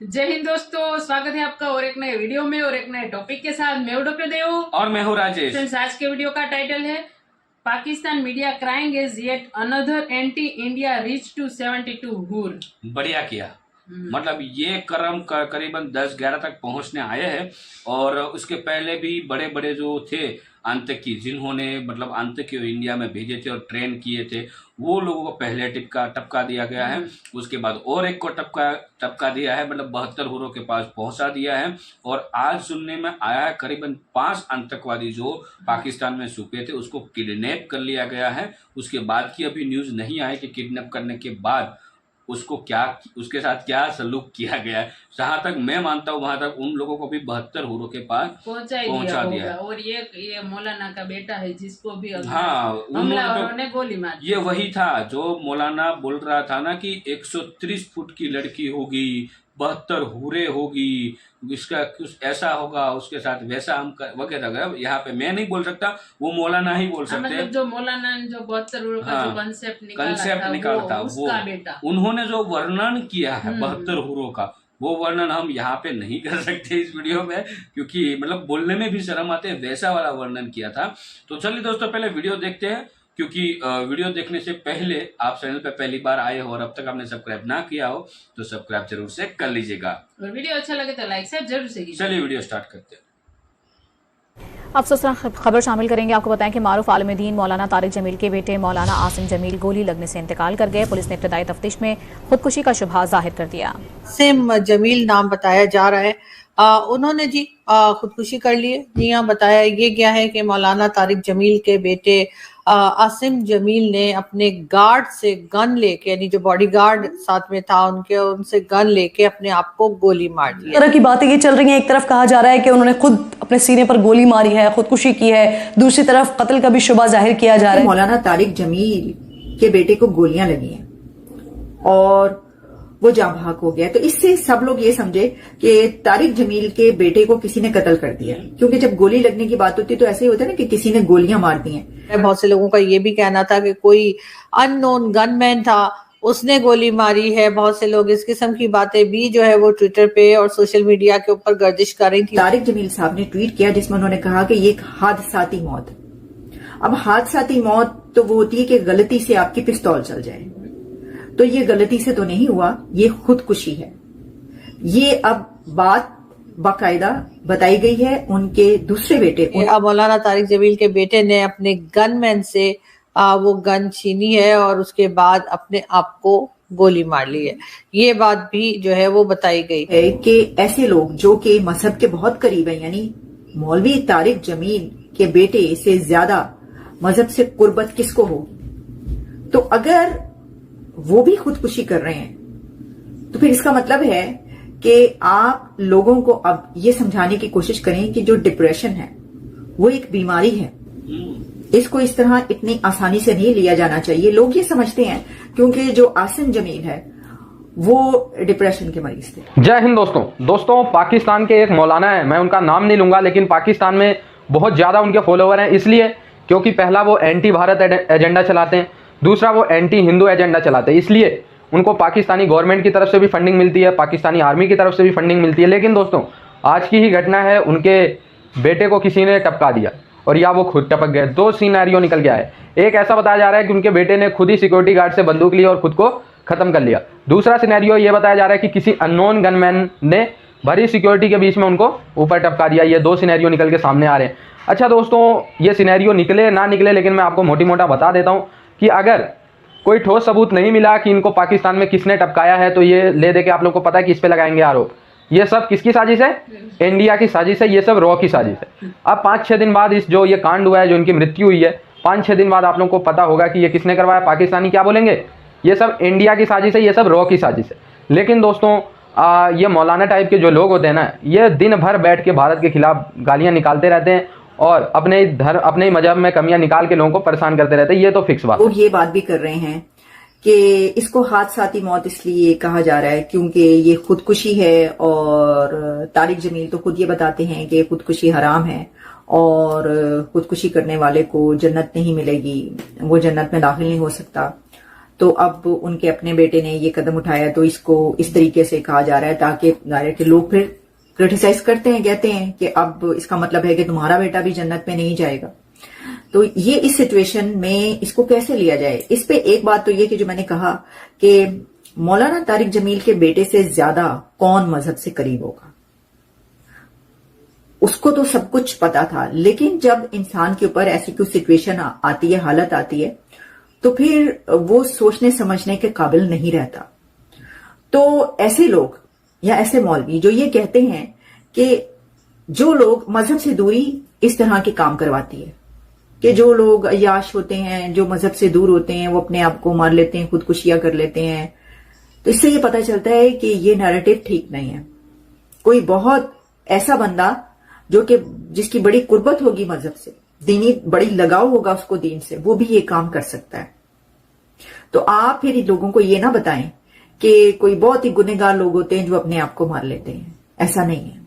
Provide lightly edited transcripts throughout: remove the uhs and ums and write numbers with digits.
जय हिंद दोस्तों, स्वागत है आपका और एक नए वीडियो में और एक नए टॉपिक के साथ। मैं हूं डॉक्टर देव और मैं हूं राजेश। फ्रेंड्स, आज के वीडियो का टाइटल है Pakistan media crying is yet another anti India reach to 72 hour. बढ़िया किया। मतलब ये क्रम करीबन 10-11 तक पहुंचने आए हैं और उसके पहले भी बड़े बड़े जो थे आतंकी, जिन्होंने मतलब आतंकी इंडिया में भेजे थे और ट्रेन किए थे, वो लोगों को पहले टपका दिया गया है। उसके बाद और एक को टपका दिया है, मतलब 72 हुरों के पास पहुंचा दिया है। और आज सुनने में आया है करीबन 5 आतंकवादी जो पाकिस्तान में छुपे थे उसको किडनैप कर लिया गया है। उसके बाद की अभी न्यूज नहीं आई कि किडनैप करने के बाद उसके साथ क्या सलूक किया गया है। जहां तक मैं मानता हूँ वहां तक उन लोगों को भी 72 हुरों के पास पहुंचा दिया है। और ये मौलाना का बेटा है जिसको भी हमलावरों ने गोली मार दी। ये वही था जो मौलाना बोल रहा था ना कि 130 फुट की लड़की होगी, 72 हुरे होगी, इसका कुछ ऐसा होगा, उसके साथ वैसा हम वगैरह वगैरह। यहाँ पे मैं नहीं बोल सकता, वो मौलाना ही बोल सकते हैं। मतलब जो मौलाना ने जो 72 हुरों का जो कंसेप्ट निकाला था वो उसका बेटा। उन्होंने जो वर्णन किया है 72 हुरों का, वो वर्णन हम यहाँ पे नहीं कर सकते इस वीडियो में, क्योंकि मतलब बोलने में भी शर्म आते हैं। वैसा वाला वर्णन किया था। तो चलिए दोस्तों, पहले वीडियो देखते हैं, क्योंकि वीडियो देखने से पहले आप चैनल पे पहली बार आए हो और अब तक आपने सब्सक्राइब ना किया हो तो सब्सक्राइब जरूर से कर लीजिएगा और वीडियो अच्छा लगे तो लाइक शेयर जरूर से कीजिए। चलिए वीडियो स्टार्ट करते हैं। अफसोसनाक खबर शामिल करेंगे। आपको बताएं कि मारूफ आलम दीन मौलाना तारिक जमील के बेटे मौलाना आसिम जमील गोली लगने से इंतकाल कर गए। पुलिस ने इब्तदाई तफ्तीश में खुदकुशी का शुबहा जाहिर कर दिया। आसिम जमील नाम बताया जा रहा है। उन्होंने जी खुदकुशी कर ली है। जी हाँ, बताया ये गया है कि मौलाना तारिक जमील के बेटे आसिम जमील ने अपने गार्ड से गन लेके, यानी जो बॉडी गार्ड साथ में था उनसे गन लेके अपने आप को गोली मार दी। तरह की बातें ये चल रही हैं। एक तरफ कहा जा रहा है कि उन्होंने खुद अपने सीने पर गोली मारी है, खुदकुशी की है, दूसरी तरफ कत्ल का भी शुबा जाहिर किया जा रहा है। मौलाना तारिक जमील के बेटे को गोलियां लगी हैं और वो जाँ भाग हो गया। तो इससे सब लोग ये समझे कि तारिक जमील के बेटे को किसी ने कत्ल कर दिया, क्योंकि जब गोली लगने की बात होती है तो ऐसे ही होता है ना कि किसी ने गोलियां मार दी हैं। बहुत से लोगों का ये भी कहना था कि कोई अननोन गनमैन था, उसने गोली मारी है। बहुत से लोग इस किस्म की बातें भी जो है वो ट्विटर पे और सोशल मीडिया के ऊपर गर्दिश कर रही थी। तारिक जमील साहब ने ट्वीट किया जिसमें उन्होंने कहा कि ये एक हादसाती मौत। अब हादसाती मौत तो वो होती है कि गलती से आपकी पिस्तौल चल जाए, तो ये गलती से तो नहीं हुआ, ये खुदकुशी है। ये अब बात बाकायदा बताई गई है उनके दूसरे बेटे को। मौलाना तारिक जमील के बेटे ने अपने गनमैन से वो गन छीनी है और उसके बाद अपने आप को गोली मार ली है। ये बात भी जो है वो बताई गई है कि ऐसे लोग जो कि मजहब के बहुत करीब हैं, यानी मौलवी तारिक जमील के बेटे से ज्यादा मजहब से कुर्बत किसको होगी? तो अगर वो भी खुदकुशी कर रहे हैं तो फिर इसका मतलब है कि आप लोगों को अब ये समझाने की कोशिश करें कि जो डिप्रेशन है वो एक बीमारी है। इसको इस तरह इतनी आसानी से नहीं लिया जाना चाहिए। लोग ये समझते हैं क्योंकि जो आसिम जमील है वो डिप्रेशन के मरीज थे। जय हिंद दोस्तों, पाकिस्तान के एक मौलाना है, मैं उनका नाम नहीं लूंगा, लेकिन पाकिस्तान में बहुत ज्यादा उनके फॉलोवर हैं। इसलिए क्योंकि पहला वो एंटी भारत एजेंडा चलाते हैं, दूसरा वो एंटी हिंदू एजेंडा चलाते हैं। इसलिए उनको पाकिस्तानी गवर्नमेंट की तरफ से भी फंडिंग मिलती है, पाकिस्तानी आर्मी की तरफ से भी फंडिंग मिलती है। लेकिन दोस्तों, आज की ही घटना है, उनके बेटे को किसी ने टपका दिया और या वो खुद टपक गए। दो सिनेरियो निकल गया है। एक ऐसा बताया जा रहा है कि उनके बेटे ने खुद ही सिक्योरिटी गार्ड से बंदूक ली और खुद को खत्म कर लिया। दूसरा सिनेरियो ये बताया जा रहा है कि किसी अननोन गनमैन ने भरी सिक्योरिटी के बीच में उनको ऊपर टपका दिया। ये दो सिनेरियो निकल के सामने आ रहे हैं। अच्छा दोस्तों, ये सिनेरियो निकले ना निकले, लेकिन मैं आपको मोटी मोटा बता देता हूँ कि अगर कोई ठोस सबूत नहीं मिला कि इनको पाकिस्तान में किसने टपकाया है तो ये ले दे के आप लोग को पता है कि इस पे लगाएंगे आरोप। ये सब किसकी साजिश है? इंडिया की साजिश है। ये सब रॉ की साजिश है। अब 5-6 दिन बाद इस जो ये कांड हुआ है, जो इनकी मृत्यु हुई है, 5-6 दिन बाद आप लोग को पता होगा कि ये किसने करवाया। पाकिस्तानी क्या बोलेंगे? ये सब इंडिया की साजिश है, ये सब रॉ की साजिश है। लेकिन दोस्तों, ये मौलाना टाइप के जो लोग होते हैं ना, ये दिन भर बैठ के भारत के खिलाफ गालियां निकालते रहते हैं और अपने मजहब में कमियां निकाल के लोगों को परेशान करते रहते हैं। ये तो फिक्स बात। लोग ये बात भी कर रहे हैं कि इसको हादसाती मौत इसलिए कहा जा रहा है क्योंकि ये खुदकुशी है, और तारिक जमील तो खुद ये बताते हैं कि खुदकुशी हराम है और खुदकुशी करने वाले को जन्नत नहीं मिलेगी, वो जन्नत में दाखिल नहीं हो सकता। तो अब उनके अपने बेटे ने ये कदम उठाया, तो इसको इस तरीके से कहा जा रहा है ताकि डायरेक्ट लोग फिर क्रिटिसाइज करते हैं, कहते हैं कि अब इसका मतलब है कि तुम्हारा बेटा भी जन्नत में नहीं जाएगा। तो ये इस सिचुएशन में इसको कैसे लिया जाए, इस पे एक बात तो ये कि जो मैंने कहा कि मौलाना तारिक जमील के बेटे से ज्यादा कौन मजहब से करीब होगा, उसको तो सब कुछ पता था, लेकिन जब इंसान के ऊपर ऐसी कोई सिचुएशन आती है, हालत आती है, तो फिर वो सोचने समझने के काबिल नहीं रहता। तो ऐसे लोग या ऐसे मौलवी जो ये कहते हैं कि जो लोग मजहब से दूरी इस तरह के काम करवाती है, कि जो लोग अय्याश होते हैं, जो मजहब से दूर होते हैं, वो अपने आप को मार लेते हैं, खुदकुशियां कर लेते हैं, तो इससे ये पता चलता है कि ये नैरेटिव ठीक नहीं है। कोई बहुत ऐसा बंदा जो कि जिसकी बड़ी कुर्बत होगी मजहब से, दीनी बड़ी लगाव होगा उसको दीन से, वो भी ये काम कर सकता है। तो आप फिर इन लोगों को ये ना बताएं कि कोई बहुत ही गुनहगार लोग होते हैं जो अपने आप को मार लेते हैं, ऐसा नहीं है।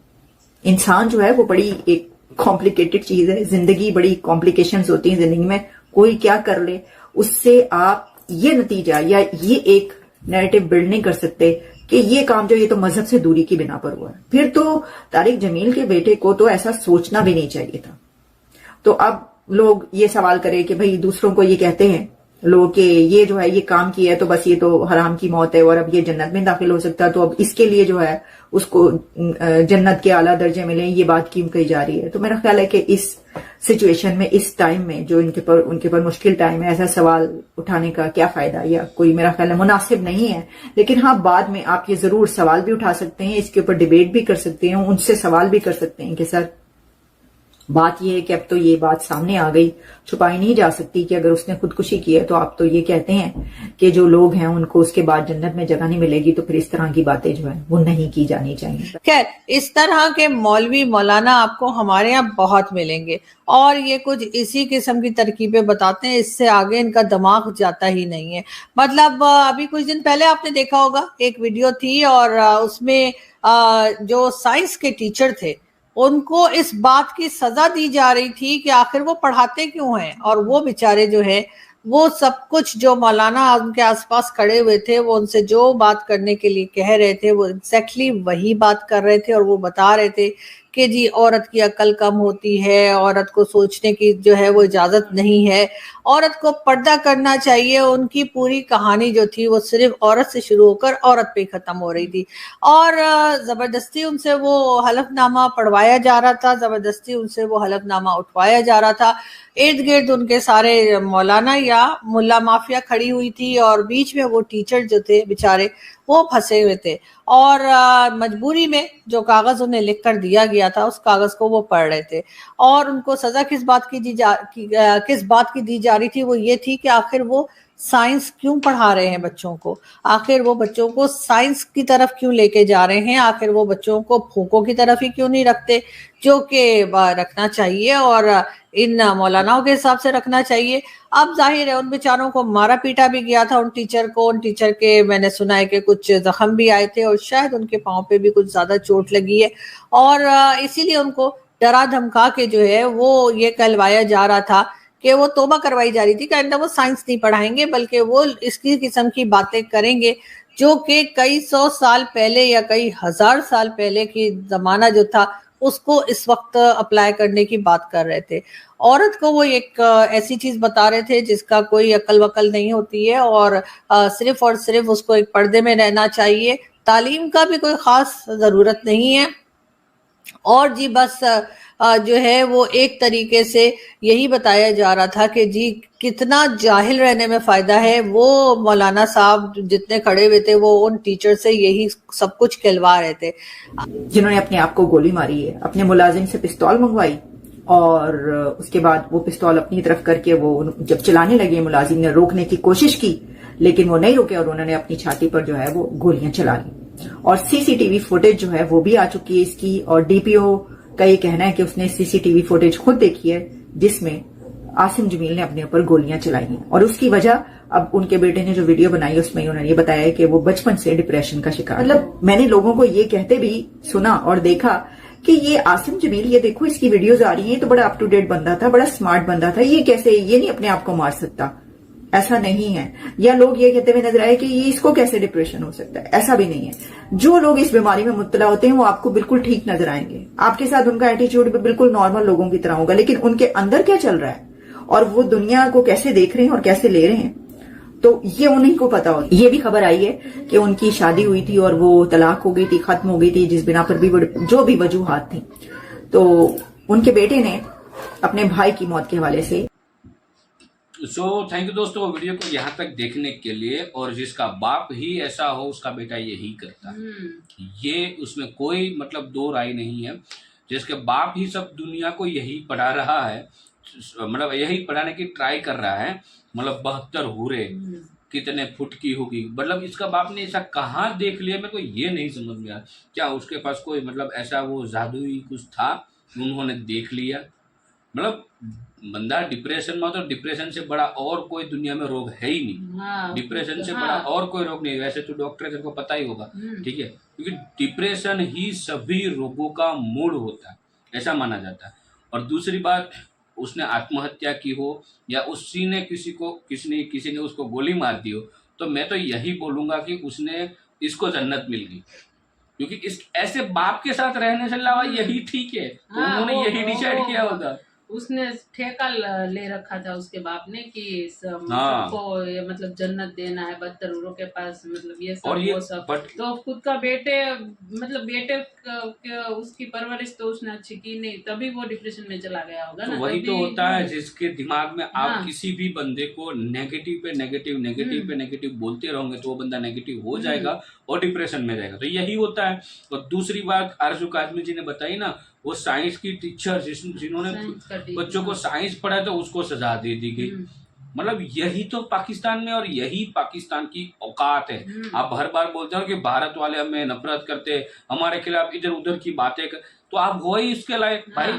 इंसान जो है वो बड़ी एक कॉम्प्लिकेटेड चीज है, जिंदगी बड़ी कॉम्प्लिकेशंस होती हैं जिंदगी में, कोई क्या कर ले उससे आप ये नतीजा या ये एक नैरेटिव बिल्ड नहीं कर सकते कि ये काम जो ये तो मजहब से दूरी की बिना पर हुआ है। फिर तो तारिक जमील के बेटे को तो ऐसा सोचना भी नहीं चाहिए था। तो अब लोग ये सवाल करें कि भाई दूसरों को ये कहते हैं लोग कि ये जो है ये काम किया है तो बस ये तो हराम की मौत है और अब ये जन्नत में दाखिल हो सकता है, तो अब इसके लिए जो है उसको जन्नत के आला दर्जे मिले, ये बात क्यों कही जा रही है। तो मेरा ख्याल है कि इस सिचुएशन में, इस टाइम में जो उनके पर मुश्किल टाइम है, ऐसा सवाल उठाने का क्या फायदा, या कोई मेरा ख्याल है मुनासिब नहीं है। लेकिन हाँ, बाद में आप ये जरूर सवाल भी उठा सकते हैं, इसके ऊपर डिबेट भी कर सकते हैं, उनसे सवाल भी कर सकते हैं कि सर बात यह है कि अब तो ये बात सामने आ गई, छुपाई नहीं जा सकती कि अगर उसने खुदकुशी की है तो आप तो ये कहते हैं कि जो लोग हैं उनको उसके बाद जन्नत में जगह नहीं मिलेगी, तो फिर इस तरह की बातें जो है वो नहीं की जानी चाहिए। खैर, इस तरह के मौलवी मौलाना आपको हमारे यहाँ बहुत मिलेंगे और ये कुछ इसी किस्म की तरकीबें बताते हैं, इससे आगे इनका दिमाग जाता ही नहीं है। मतलब अभी कुछ दिन पहले आपने देखा होगा एक वीडियो थी और उसमें जो साइंस के टीचर थे उनको इस बात की सजा दी जा रही थी कि आखिर वो पढ़ाते क्यों हैं, और वो बेचारे जो है वो सब कुछ जो मौलाना उनके आसपास खड़े हुए थे वो उनसे जो बात करने के लिए कह रहे थे वो एग्जैक्टली वही बात कर रहे थे। और वो बता रहे थे कि जी औरत की अक्ल कम होती है, औरत को सोचने की जो है वो इजाजत नहीं है, औरत को पर्दा करना चाहिए। उनकी पूरी कहानी जो थी वो सिर्फ औरत से शुरू होकर औरत पे खत्म हो रही थी और जबरदस्ती उनसे वो हलफनामा पढ़वाया जा रहा था, जबरदस्ती उनसे वो हलफनामा उठवाया जा रहा था। इर्द गिर्द उनके सारे मौलाना या मुल्ला माफिया खड़ी हुई थी और बीच में वो टीचर जो थे बेचारे वो फंसे हुए थे और मजबूरी में जो कागज उन्हें लिख कर दिया गया था उस कागज को वो पढ़ रहे थे। और उनको सजा किस बात की दी जा रही थी, वो ये थी कि आखिर वो साइंस क्यों पढ़ा रहे हैं बच्चों को, आखिर वो बच्चों को साइंस की तरफ क्यों लेके जा रहे हैं, आखिर वो बच्चों को फूकों की तरफ ही क्यों नहीं रखते जो कि रखना चाहिए और इन मौलानाओं के हिसाब से रखना चाहिए। अब जाहिर है उन बेचारों को मारा पीटा भी गया था, उन टीचर के मैंने सुना है कि कुछ जख्म भी आए थे और शायद उनके पांव पे भी कुछ ज्यादा चोट लगी है और इसीलिए उनको डरा धमका के जो है वो ये कहलवाया जा रहा था कि वो तौबा करवाई जा रही थी कि वो साइंस नहीं पढ़ाएंगे बल्कि वो इसकी किस्म की बातें करेंगे जो कि कई सौ साल पहले या कई हजार साल पहले की जमाना जो था उसको इस वक्त अप्लाई करने की बात कर रहे थे। औरत को वो एक ऐसी चीज बता रहे थे जिसका कोई अकल वकल नहीं होती है और सिर्फ और सिर्फ उसको एक पर्दे में रहना चाहिए, तालीम का भी कोई खास जरूरत नहीं है और जी बस जो है वो एक तरीके से यही बताया जा रहा था कि जी कितना जाहिल रहने में फायदा है। वो मौलाना साहब जितने खड़े हुए थे वो उन टीचर से यही सब कुछ कहलवा रहे थे जिन्होंने अपने आप को गोली मारी है, अपने मुलाजिम से पिस्तौल मंगवाई और उसके बाद वो पिस्तौल अपनी तरफ करके वो जब चलाने लगे मुलाजिम ने रोकने की कोशिश की लेकिन वो नहीं रुके और उन्होंने अपनी छाती पर जो है वो गोलियां चला ली। और सीसीटीवी फुटेज जो है वो भी आ चुकी है इसकी और डीपीओ का ये कहना है कि उसने सीसीटीवी फुटेज खुद देखी है जिसमें आसिम जमील ने अपने ऊपर गोलियां चलाई हैं और उसकी वजह अब उनके बेटे ने जो वीडियो बनाई उसमें उन्होंने ये बताया है कि वो बचपन से डिप्रेशन का शिकार। मतलब मैंने लोगों को ये कहते भी सुना और देखा कि ये आसिम जमील, ये देखो इसकी वीडियोज आ रही हैं, तो बड़ा अप टू डेट बंदा था, बड़ा स्मार्ट बंदा था, ये कैसे, ये नहीं अपने आप को मार सकता। ऐसा नहीं है। या लोग ये कहते हुए नजर आए कि ये इसको कैसे डिप्रेशन हो सकता है, ऐसा भी नहीं है। जो लोग इस बीमारी में मुब्तला होते हैं वो आपको बिल्कुल ठीक नजर आएंगे, आपके साथ उनका एटीट्यूड भी बिल्कुल नॉर्मल लोगों की तरह होगा, लेकिन उनके अंदर क्या चल रहा है और वो दुनिया को कैसे देख रहे हैं और कैसे ले रहे हैं, तो ये उन्हीं को पता हो। ये भी खबर आई है कि उनकी शादी हुई थी और वो तलाक हो गई थी, खत्म हो गई थी, जिस बिना पर भी जो भी वजूहात थी, तो उनके बेटे ने अपने भाई की मौत के हवाले से। सो थैंक यू दोस्तों वीडियो को यहाँ तक देखने के लिए। और जिसका बाप ही ऐसा हो उसका बेटा यही करता है, ये उसमें कोई मतलब दो राय नहीं है। जिसके बाप ही सब दुनिया को यही पढ़ा रहा है, मतलब यही पढ़ाने की ट्राई कर रहा है, मतलब 72 हूरे कितने फुट की होगी, मतलब इसका बाप ने ऐसा कहाँ देख लिया, मेरे को ये नहीं समझ में आया। क्या उसके पास कोई मतलब ऐसा वो जादुई कुछ था, उन्होंने देख लिया? मतलब बंदा डिप्रेशन में, तो डिप्रेशन से बड़ा और कोई दुनिया में रोग है ही नहीं। हाँ, डिप्रेशन से हाँ। बड़ा और कोई रोग नहीं। वैसे तो डॉक्टर तेरे को पता ही होगा, ठीक है, क्योंकि डिप्रेशन ही सभी रोगों का मूल होता है, ऐसा माना जाता है। और दूसरी बात, उसने आत्महत्या की हो या किसी ने उसको गोली मार दी हो, तो मैं तो यही बोलूंगा कि उसने इसको जन्नत मिल गई, क्योंकि इस ऐसे बाप के साथ रहने से अलावा यही ठीक है। तो हाँ, उन्होंने यही वो- डिसाइड किया होगा। उसने ठेका ले रखा था उसके बाप ने कि हाँ। सबको ये मतलब जन्नत देना है, 72 हूरों के पास, मतलब ये सब और ये वो सब। बट तो खुद का बेटे मतलब बेटे उसकी परवरिश तो उसने अच्छी की नहीं, तभी वो डिप्रेशन में चला गया होगा तो ना। वही तो तभी- होता है, जिसके दिमाग में आप हाँ। किसी भी बंदे को नेगेटिव पे नेगेटिव बोलते रहोगे तो वो बंदा नेगेटिव हो जाएगा और डिप्रेशन में जाएगा। तो यही होता है। और दूसरी बात आरजू काजमी जी ने बताई ना, वो साइंस की टीचर जिन्होंने साइंस का टीचर, बच्चों को साइंस पढ़ा तो उसको सजा दे दी गई। मतलब यही तो पाकिस्तान में, और यही पाकिस्तान की औकात है। आप हर बार बोलते हो कि भारत वाले हमें नफरत करते, हमारे खिलाफ इधर उधर की बातें कर, तो आप हो ही इसके लायक भाई।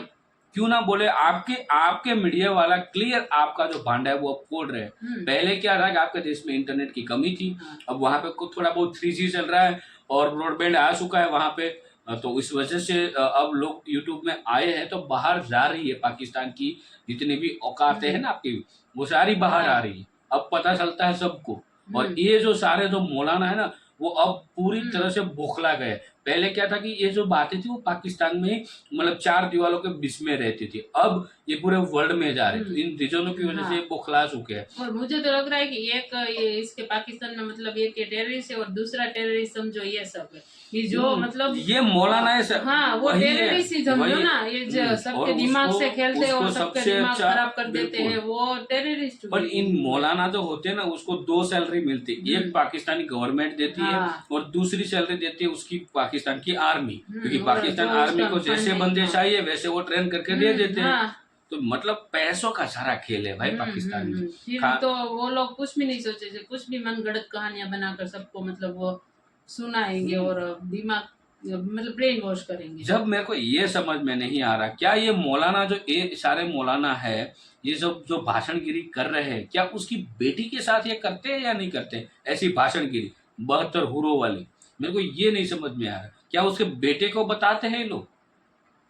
क्यों ना बोले? आपके मीडिया वाला क्लियर आपका जो भांडा है वो अब फोड़ रहे हैं। पहले क्या रहा कि आपके देश में इंटरनेट की कमी थी, अब वहां पे थोड़ा बहुत 3G चल रहा है और ब्रॉडबैंड आ चुका है वहां पे, तो इस वजह से अब लोग यूट्यूब में आए हैं, तो बाहर जा रही है पाकिस्तान की जितनी भी औकातें हैं ना आपकी, वो सारी बाहर आ रही है। अब पता चलता है सबको। और ये जो सारे जो मौलाना है ना, वो अब पूरी तरह से बौखला गए। पहले क्या था कि ये जो बातें थी वो पाकिस्तान में मतलब 4 दीवारों के बीच में रहती थी, अब ये पूरे वर्ल्ड में जा रहे। तो इन रीजनों की वजह से ये बौखला चुके हैं। और मुझे तो लग रहा है कि एक ये इसके पाकिस्तान में मतलब एक ये टेररिस्ट है और दूसरा टेररिस्ट समझो ये सब है, ये जो मतलब ये मौलाना है सर, हाँ, वो वही है, टेररिस्ट ही समझो वही- ना, ये जो सबके और दिमाग से उसको- खेलते हैं और उसको सबके सबसे दिमाग अच्छा- खराब कर देते बिल्कुल। हैं, वो टेररिस्ट। पर इन मौलाना जो होते हैं ना, उसको 2 सैलरी मिलती है, एक पाकिस्तानी गवर्नमेंट देती है और दूसरी सैलरी देती है उसकी पाकिस्तान की आर्मी, क्योंकि पाकिस्तान जो आर्मी उसका को जैसे funding, बंदे हाँ। चाहिए वैसे वो ट्रेन करके दे देते हैं। हाँ। तो मतलब पैसों का सारा खेल है भाई पाकिस्तान में। फिर तो वो लोग कुछ भी नहीं सोचे, कुछ भी मनगढ़ंत कहानियां बनाकर सबको मतलब वो सुनाएंगे और दिमाग मतलब ब्रेन वॉश करेंगे। जब मेरे को ये समझ में नहीं आ रहा, क्या ये मौलाना जो ये सारे मौलाना है, ये सब जो भाषणगिरी कर रहे हैं, क्या उसकी बेटी के साथ ये करते हैं या नहीं करते ऐसी भाषणगिरी 72 हुरों वाली? मेरे को ये नहीं समझ में आ रहा। क्या उसके बेटे को बताते हैं लोग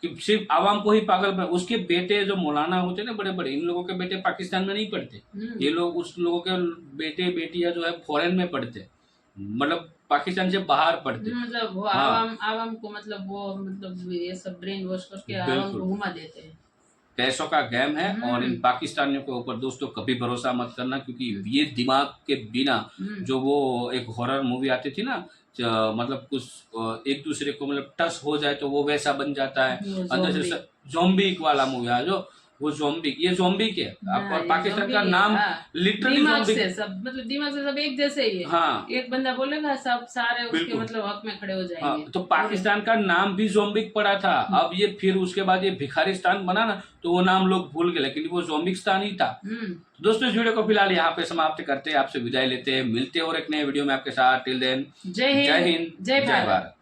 कि सिर्फ आवाम को ही पागल बना? उसके बेटे जो मौलाना होते हैं ना बड़े बड़े, इन लोगों के बेटे पाकिस्तान में नहीं पढ़ते, ये लोग उस लोगों के बेटे बेटियां जो है फॉरेन में पढ़ते, मतलब पाकिस्तान से बाहर पढ़ते। मतलब वो हाँ। आवाम को मतलब वो मतलब ये सब ब्रेन वॉश करके आवाम को घुमा देते हैं। पैसों का गेम है और इन पाकिस्तानियों के ऊपर दोस्तों कभी भरोसा मत करना, क्योंकि ये दिमाग के बिना जो वो एक हॉरर मूवी आती थी ना, मतलब कुछ एक दूसरे को मतलब टच हो जाए तो वो वैसा बन जाता है अंदर से। ज़ॉम्बिक वाला मूवी है जो, वो ज़ॉम्बिक, ये ज़ॉम्बिक है। और पाकिस्तान का नाम लिटरली दिमाग से ज़ॉम्बिक, सब मतलब दिमाग से सब एक जैसे ही है। हाँ। एक बंदा बोलेगा सब सारे उसके बिल्कुल। मतलब हक में खड़े हो हाँ, जाएंगे। तो पाकिस्तान का नाम भी ज़ॉम्बिक पड़ा था। अब ये फिर उसके बाद ये भिखारिस्तान बना ना, तो वो नाम लोग भूल गए, लेकिन वो ज़ॉम्बिकस्तान ही था। तो दोस्तों इस वीडियो को फिलहाल यहाँ पे समाप्त करते हैं, आपसे विदाई लेते हैं, मिलते हैं और एक नए वीडियो में आपके साथ। टिल देन जय हिंद, जय जय भारत।